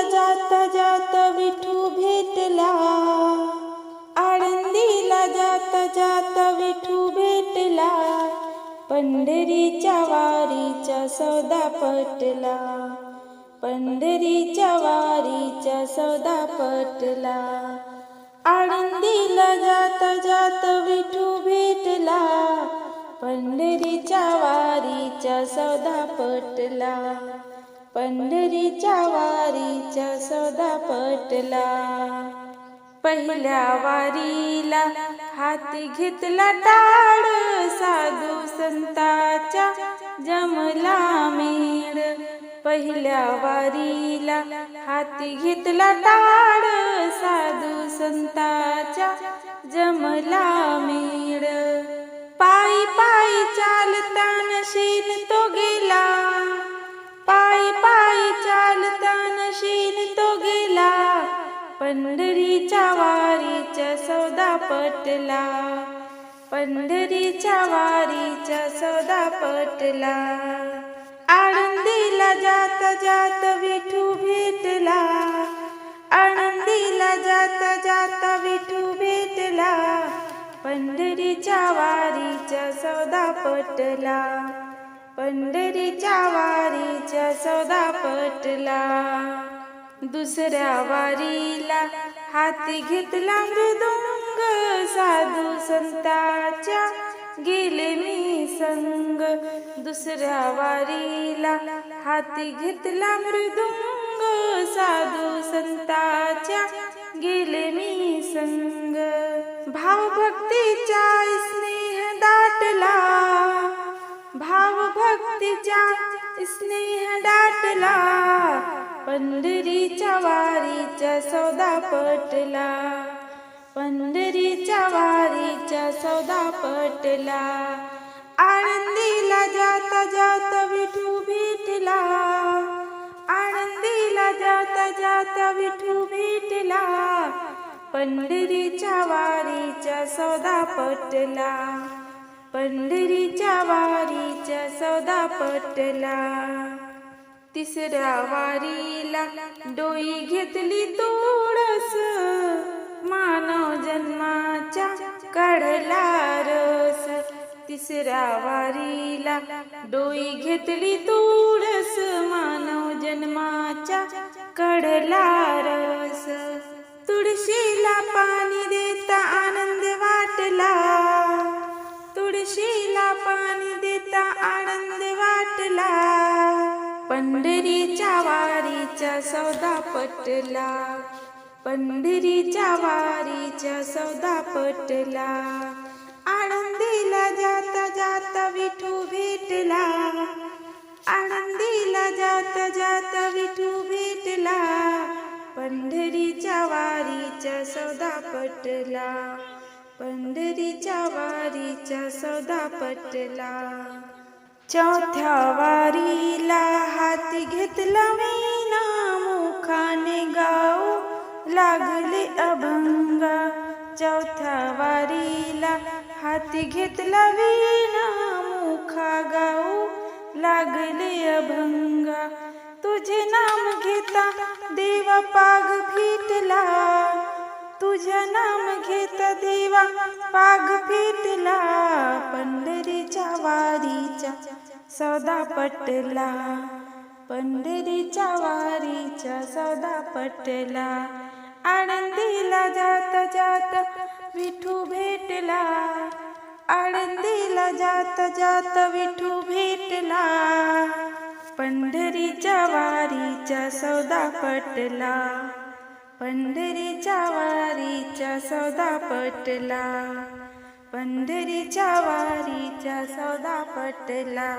जाता जाता विठू भेटला, आळंदीला जाता जाता विठू भेटला, पंढरीच्या वारीचा सौदा पटला, पंढरीच्या वारीचा सौदा पटला. आळंदीला जाता जाता विठू भेटला, पंढरीच्या वारीचा सौदा पटला, पंढरीच्या वारीचा सौदा पटला. पहिल्या वारीला हाती घेतला टाळ, साधू संतांचा जमला मेळ. पहिल्या वारीला हाती घेतला टाळ, साधू संतांचा जमला मेळ. पायी पायी चालताना शीन तो गेला, पायी पायी चालताना शीन तो गेला, पंढरीच्या वारीचा सौदा पटला, पंढरीच्या वारीचा सौदा पटला. आळंदीला जाता जाता विठू भेटला, आळंदीला जाता जाता विठू भेटला, पंढरीच्या वारीचा सौदा पटला, पंढरीच्या वारीचा सौदा पटला. दुसऱ्या वारीला हाती घेतला मृदुंग, साधू संतांच्या गेले मी संग. दुसऱ्या वारीला हाती घेतला मृदुंग, साधू संतांच्या गेले मी संग. भाव भक्तीचा स्नेह दाटला, भाव भक्तीचा स्नेह दाटला, पंढरीच्या वारीचा सौदा पटला, पंढरीच्या वारीचा सौदा पटला. आळंदीला जाता जाता विठू भेटला, आळंदीला जाता जाता विठू भेटला, पंढरीच्या वारीचा सौदा पटला, पंढरीच्या वारीचा सौदा पटला. तिसऱ्या वारीला डोई घेतली तुळस, मानव जन्माचा काढला रस. तिसऱ्या वारीला डोई घेतली तुळस, मानव जन्माचा काढला रस. तुळशीला पाणी देता आनंद वाटला, तुळशीला पाणी देता आनंद वाटला, पंढरीच्या वारीचा सौदा पटला, पंढरीच्या वारीचा सौदा पटला. आळंदीला जाता जाता विठू भेटला, आळंदीला जाता जाता विठू भेटला, पंढरीच्या वारीचा सौदा पटला, पंढरीच्या वारीचा सौदा पटला. चौथ्या वारीला हाती घेतला वीणा, मुखाने गाऊ लागले अभंग. चौथ्या वारीला हाती घेतला वीणा, मुखा गाऊ लागले अभंग. तुझे नाम घेता देवा पाग फिटला, तुझे नाम घेता देवा पाग फिटला, पंढरीच्या वारीचा सौदा पटला, पंढरीच्या वारीचा सौदा पटला. आळंदीला जाता जाता विठू भेटला, आळंदीला जाता जाता विठू भेटला, पंढरीच्या वारीचा सौदा पटला, पंढरीच्या वारीचा सौदा पटला, पंढरीच्या वारीचा सौदा पटला.